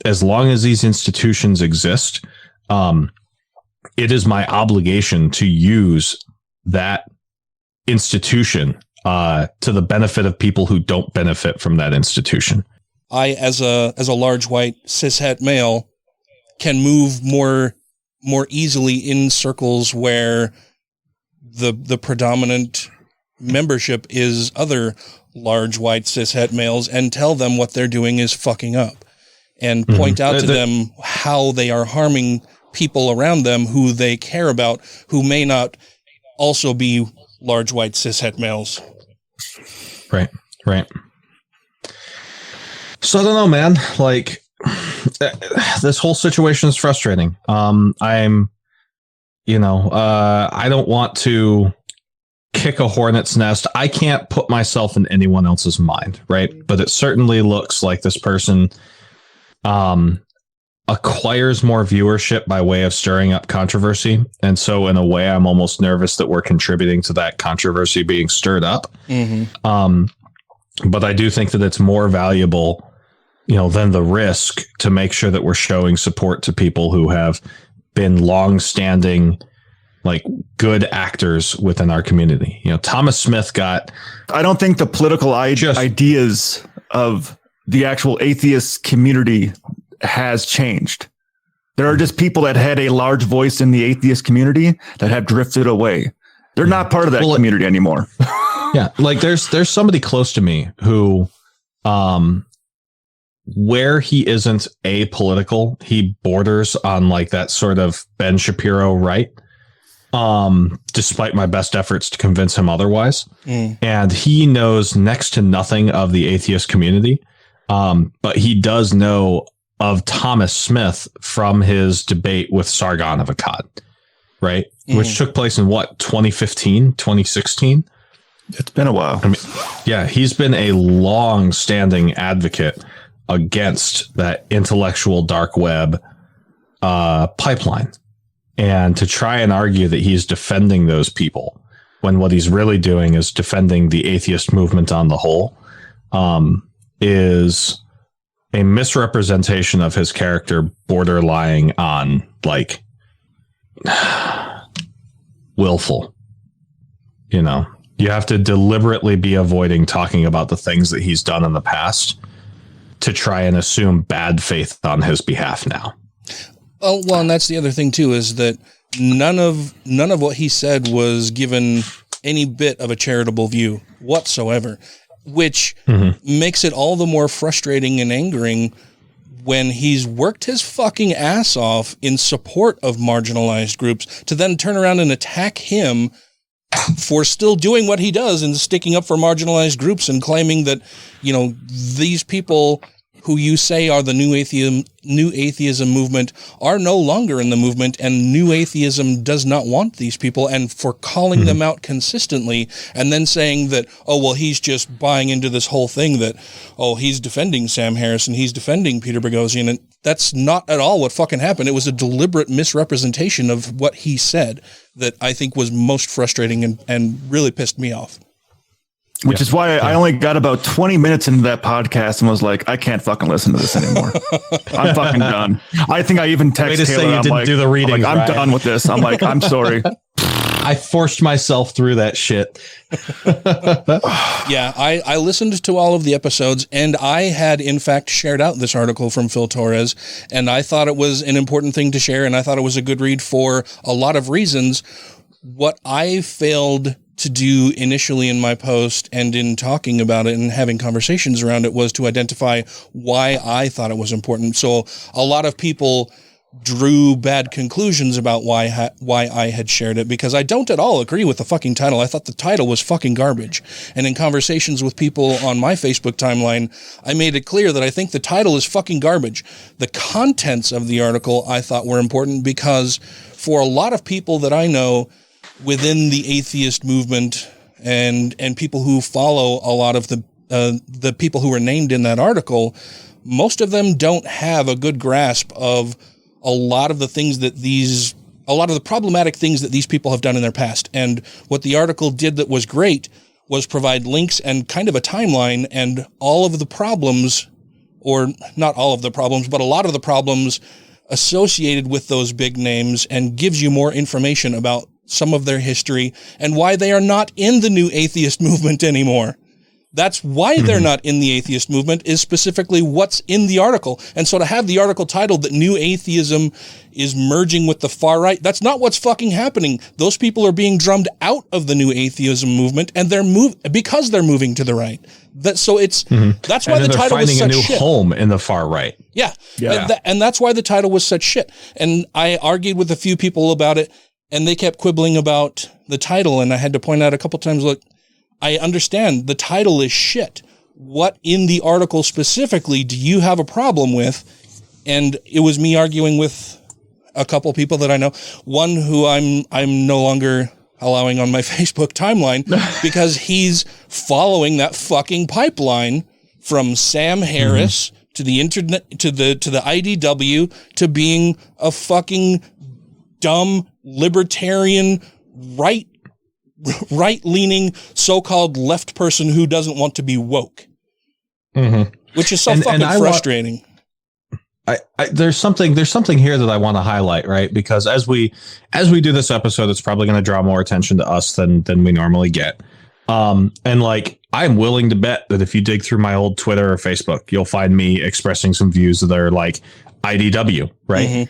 [SPEAKER 7] as long as these institutions exist, it is my obligation to use that institution to the benefit of people who don't benefit from that institution. I, as a large white cishet male, can move more easily in circles where the predominant membership is other large white cishet males and tell them what they're doing is fucking up. And point out to them how they are harming people around them who they care about, who may not also be large white cishet males. Right. So I don't know, man. Like, this whole situation is frustrating. I don't want to kick a hornet's nest. I can't put myself in anyone else's mind, right? But it certainly looks like this person acquires more viewership by way of stirring up controversy. And so in a way, I'm almost nervous that we're contributing to that controversy being stirred up. Mm-hmm. But I do think that it's more valuable, than the risk to make sure that we're showing support to people who have been long-standing, like, good actors within our community. Thomas Smith I don't think the political ideas
[SPEAKER 9] of the actual atheist community has changed. There are just people that had a large voice in the atheist community that have drifted away. They're not part of that community anymore.
[SPEAKER 14] Yeah, like there's somebody close to me who, where he isn't apolitical, he borders on like that sort of Ben Shapiro right. Despite my best efforts to convince him otherwise. And he knows next to nothing of the atheist community. But he does know of Thomas Smith from his debate with Sargon of Akkad, right? Which took place in what, 2015, 2016?
[SPEAKER 9] It's been a while.
[SPEAKER 14] I mean, yeah, he's been a long-standing advocate against that intellectual dark web pipeline. And to try and argue that he's defending those people when what he's really doing is defending the atheist movement on the whole, is a misrepresentation of his character, borderline on like willful. You know, you have to deliberately be avoiding talking about the things that he's done in the past to try and assume bad faith on his behalf now.
[SPEAKER 7] Oh, well, and that's the other thing too, is that none of what he said was given any bit of a charitable view whatsoever, which makes it all the more frustrating and angering when he's worked his fucking ass off in support of marginalized groups to then turn around and attack him for still doing what he does and sticking up for marginalized groups and claiming that, you know, these people who you say are the new atheism movement are no longer in the movement, and new atheism does not want these people, and for calling them out consistently and then saying that, oh, well, he's just buying into this whole thing that, oh, he's defending Sam Harris and he's defending Peter Boghossian, and that's not at all what fucking happened. It was a deliberate misrepresentation of what he said that I think was most frustrating and really pissed me off.
[SPEAKER 9] Which is why I only got about 20 minutes into that podcast and was like, I can't fucking listen to this anymore. I'm fucking done. I think I even texted Taylor. I'm like, do the reading, I'm done with this. I'm like, I'm sorry.
[SPEAKER 14] I forced myself through that shit.
[SPEAKER 7] Yeah, I listened to all of the episodes, and I had, in fact, shared out this article from Phil Torres, and I thought it was an important thing to share, and I thought it was a good read for a lot of reasons. What I failed to do initially in my post and in talking about it and having conversations around it was to identify why I thought it was important. So a lot of people drew bad conclusions about why I had shared it, because I don't at all agree with the fucking title. I thought the title was fucking garbage. And in conversations with people on my Facebook timeline, I made it clear that I think the title is fucking garbage. The contents of the article I thought were important because for a lot of people that I know within the atheist movement and people who follow a lot of the people who were named in that article, most of them don't have a good grasp of a lot of the things that a lot of the problematic things that these people have done in their past. And what the article did that was great was provide links and kind of a timeline and all of the problems, or not all of the problems, but a lot of the problems associated with those big names, and gives you more information about some of their history and why they are not in the new atheist movement anymore. That's why they're not in the atheist movement, is specifically what's in the article. And so to have the article titled that new atheism is merging with the far right, that's not what's fucking happening. Those people are being drummed out of the new atheism movement, and because they're moving to the right. That's why the title was such shit. Finding a new
[SPEAKER 14] home in the far right.
[SPEAKER 7] Yeah. And that's why the title was such shit. And I argued with a few people about it, and they kept quibbling about the title, and I had to point out a couple times, look, I understand the title is shit. What in the article specifically do you have a problem with? And it was me arguing with a couple people that I know. One who I'm no longer allowing on my Facebook timeline because he's following that fucking pipeline from Sam Harris to the internet, to the IDW, to being a fucking dumb libertarian right-leaning so-called left person who doesn't want to be woke, which is so fucking frustrating.
[SPEAKER 14] There's something here that I want to highlight, right? Because as we do this episode, it's probably going to draw more attention to us than we normally get. And like, I'm willing to bet that if you dig through my old Twitter or Facebook, you'll find me expressing some views that are like IDW, right?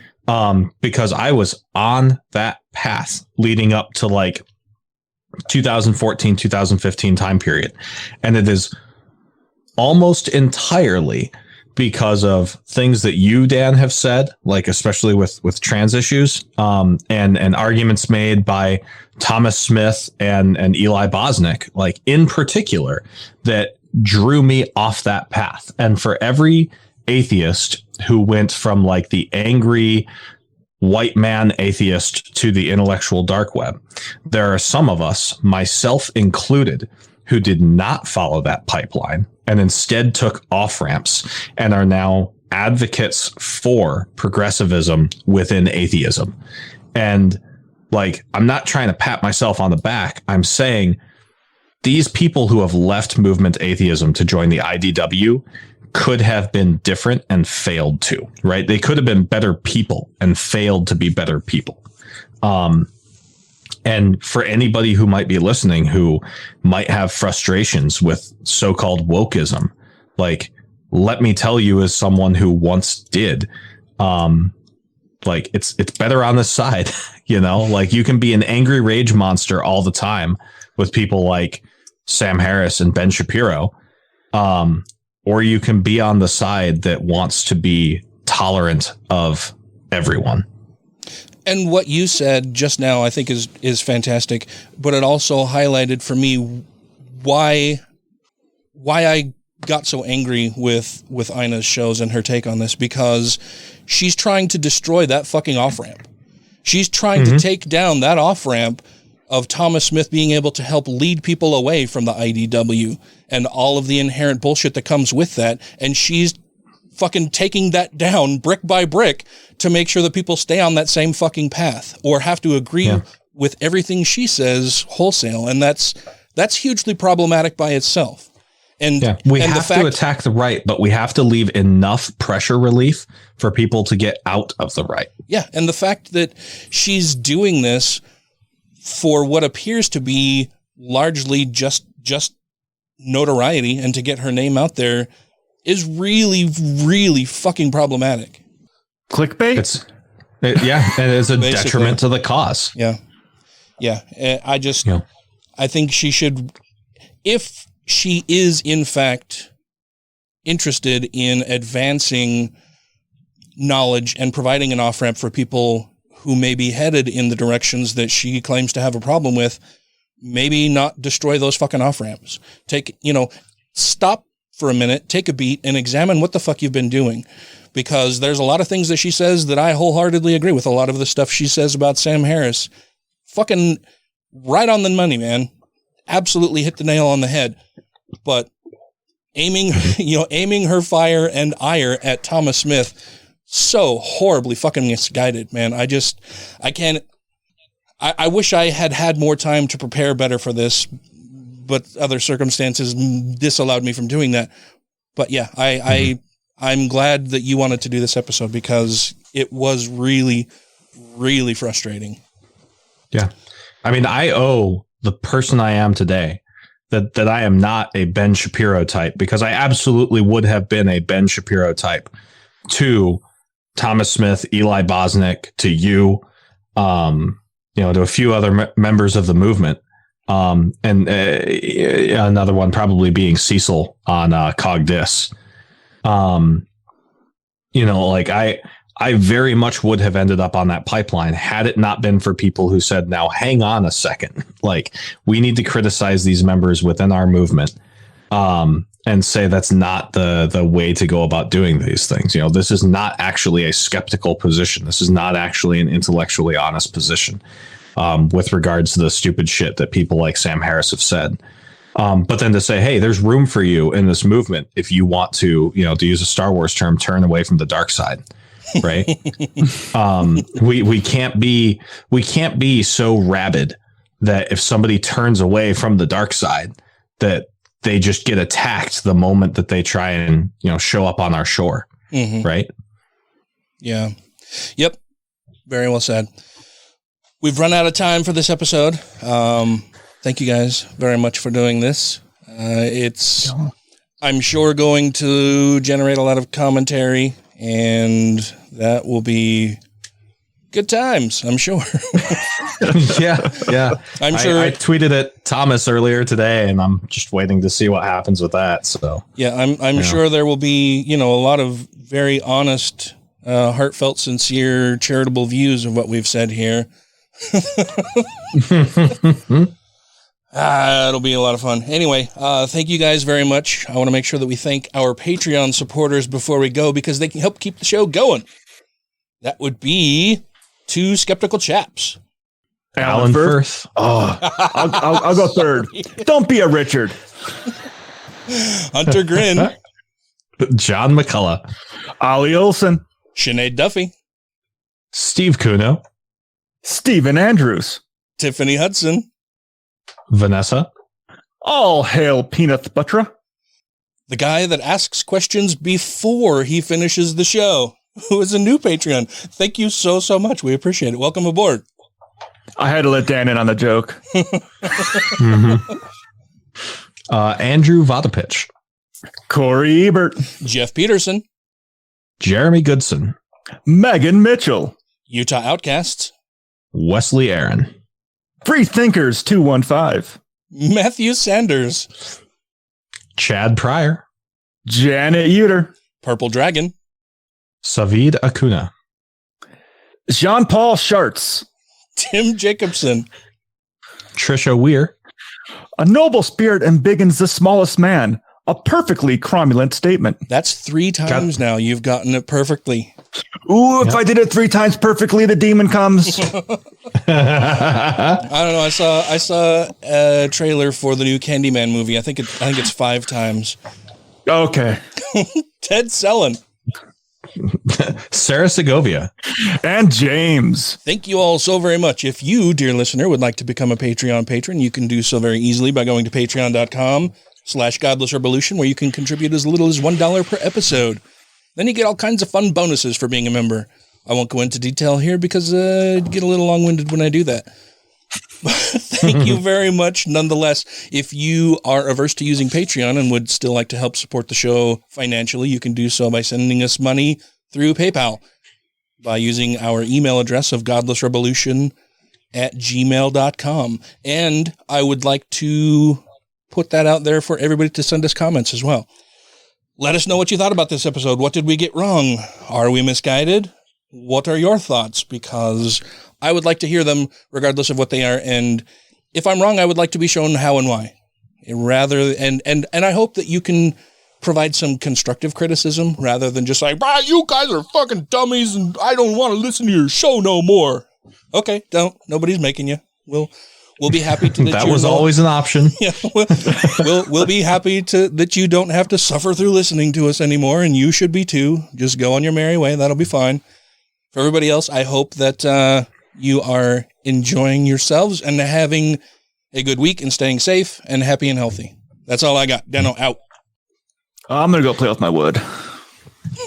[SPEAKER 14] Because I was on that path leading up to like 2014, 2015 time period. And it is almost entirely because of things that you, Dan, have said, like especially with trans issues, and arguments made by Thomas Smith and Eli Bosnick, like in particular, that drew me off that path. And for every atheist who went from like the angry white man atheist to the intellectual dark web, there are some of us, myself included, who did not follow that pipeline and instead took off ramps and are now advocates for progressivism within atheism. And like, I'm not trying to pat myself on the back. I'm saying these people who have left movement atheism to join the IDW could have been different and failed to, right? They could have been better people and failed to be better people. And for anybody who might be listening, who might have frustrations with so-called wokeism, like, let me tell you, as someone who once did, like it's better on this side, you know, like you can be an angry rage monster all the time with people like Sam Harris and Ben Shapiro. Or you can be on the side that wants to be tolerant of everyone.
[SPEAKER 7] And what you said just now, I think is fantastic, but it also highlighted for me why I got so angry with Ina's shows and her take on this, because she's trying to destroy that fucking off-ramp. She's trying to take down that off-ramp of Thomas Smith being able to help lead people away from the IDW and all of the inherent bullshit that comes with that. And she's fucking taking that down brick by brick to make sure that people stay on that same fucking path or have to agree with everything she says wholesale. And that's hugely problematic by itself. And
[SPEAKER 14] we have to attack the right, but we have to leave enough pressure relief for people to get out of the right.
[SPEAKER 7] Yeah. And the fact that she's doing this for what appears to be largely just notoriety and to get her name out there is really, really fucking problematic.
[SPEAKER 9] Clickbait?
[SPEAKER 14] And it's a detriment to the cause.
[SPEAKER 7] Yeah. I think she should, if she is in fact interested in advancing knowledge and providing an off-ramp for people who may be headed in the directions that she claims to have a problem with, maybe not destroy those fucking off-ramps. Stop for a minute, take a beat, and examine what the fuck you've been doing. Because there's a lot of things that she says that I wholeheartedly agree with. A lot of the stuff she says about Sam Harris, fucking right on the money, man. Absolutely hit the nail on the head. But aiming her fire and ire at Thomas Smith, so horribly fucking misguided, man. I wish I had more time to prepare better for this, but other circumstances disallowed me from doing that. But yeah, I'm glad that you wanted to do this episode because it was really, really frustrating.
[SPEAKER 14] Yeah. I mean, I owe the person I am today that I am not a Ben Shapiro type, because I absolutely would have been a Ben Shapiro type to Thomas Smith, Eli Bosnick, to you, to a few other members of the movement. And another one probably being Cecil on Cogdis. I very much would have ended up on that pipeline had it not been for people who said, now hang on a second, like we need to criticize these members within our movement, and say that's not the way to go about doing these things. This is not actually a skeptical position. This is not actually an intellectually honest position, with regards to the stupid shit that people like Sam Harris have said. But then to say, hey, there's room for you in this movement if you want to, to use a Star Wars term, turn away from the dark side. Right. We can't be so rabid that if somebody turns away from the dark side, that they just get attacked the moment that they try and, show up on our shore. Mm-hmm. Right.
[SPEAKER 7] Yeah. Yep. Very well said. We've run out of time for this episode. Thank you guys very much for doing this. It's, I'm sure, going to generate a lot of commentary, and that will be good times, I'm sure.
[SPEAKER 14] Yeah.
[SPEAKER 7] I'm sure.
[SPEAKER 14] I tweeted at Thomas earlier today, and I'm just waiting to see what happens with that. So
[SPEAKER 7] yeah, I'm sure there will be, a lot of very honest, heartfelt, sincere, charitable views of what we've said here. It'll be a lot of fun. Anyway, thank you guys very much. I want to make sure that we thank our Patreon supporters before we go, because they can help keep the show going. That would be 2 skeptical chaps.
[SPEAKER 14] Alan Firth.
[SPEAKER 9] Oh, I'll go third. Don't be a Richard.
[SPEAKER 7] Hunter Grin.
[SPEAKER 14] John McCullough.
[SPEAKER 9] Ollie Olson.
[SPEAKER 7] Sinead Duffy.
[SPEAKER 14] Steve Kuno.
[SPEAKER 9] Stephen Andrews.
[SPEAKER 7] Tiffany Hudson.
[SPEAKER 14] Vanessa.
[SPEAKER 9] All hail Peanut Butter.
[SPEAKER 7] The guy that asks questions before he finishes the show, who is a new Patreon. Thank you so much. We appreciate it. Welcome aboard.
[SPEAKER 9] I had to let Dan in on the joke.
[SPEAKER 14] Andrew Vodopich.
[SPEAKER 9] Corey Ebert.
[SPEAKER 7] Jeff Peterson.
[SPEAKER 14] Jeremy Goodson.
[SPEAKER 9] Megan Mitchell.
[SPEAKER 7] Utah Outcasts.
[SPEAKER 14] Wesley Aaron.
[SPEAKER 9] Free Thinkers 215.
[SPEAKER 7] Matthew Sanders.
[SPEAKER 14] Chad Pryor.
[SPEAKER 9] Janet Uter.
[SPEAKER 7] Purple Dragon.
[SPEAKER 14] Savid Acuna.
[SPEAKER 9] Jean-Paul Schartz.
[SPEAKER 7] Tim Jacobson.
[SPEAKER 14] Trisha Weir.
[SPEAKER 9] A noble spirit embiggens the smallest man. A perfectly cromulent statement.
[SPEAKER 7] That's 3 times now you've gotten it perfectly.
[SPEAKER 9] Ooh, if I did it 3 times perfectly, the demon comes.
[SPEAKER 7] I don't know. I saw a trailer for the new Candyman movie. I think it's 5 times.
[SPEAKER 9] Okay.
[SPEAKER 7] Ted Sellen.
[SPEAKER 14] Sarah Segovia.
[SPEAKER 9] And James.
[SPEAKER 7] Thank you all so very much. If you, dear listener, would like to become a Patreon patron, you can do so very easily by going to patreon.com/GodlessRebelution, where you can contribute as little as $1 per episode. Then you get all kinds of fun bonuses for being a member. I won't go into detail here because I'd get a little long-winded when I do that. Thank you very much. Nonetheless, if you are averse to using Patreon and would still like to help support the show financially, you can do so by sending us money through PayPal by using our email address of godlessrebelution@gmail.com. And I would like to put that out there for everybody to send us comments as well. Let us know what you thought about this episode. What did we get wrong? Are we misguided? What are your thoughts? Because I would like to hear them regardless of what they are. And if I'm wrong, I would like to be shown how and why. And I hope that you can provide some constructive criticism rather than just like, you guys are fucking dummies and I don't want to listen to your show no more. Okay, don't. Nobody's making you. We'll be happy to.
[SPEAKER 14] That was always an option.
[SPEAKER 7] Yeah, we'll be happy that you don't have to suffer through listening to us anymore, and you should be too. Just go on your merry way. That'll be fine. For everybody else, I hope that you are enjoying yourselves and having a good week and staying safe and happy and healthy. That's all I got. Dano out.
[SPEAKER 9] I'm gonna go play with my wood.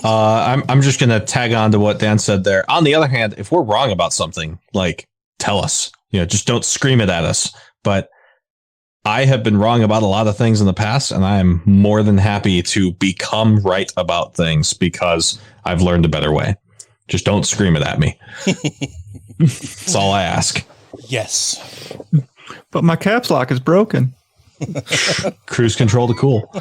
[SPEAKER 14] I'm just gonna tag on to what Dan said there. On the other hand, if we're wrong about something, like, tell us. Just don't scream it at us. But I have been wrong about a lot of things in the past, and I'm more than happy to become right about things because I've learned a better way. Just don't scream it at me. That's all I ask.
[SPEAKER 7] Yes.
[SPEAKER 9] But my caps lock is broken.
[SPEAKER 14] Cruise control to cool.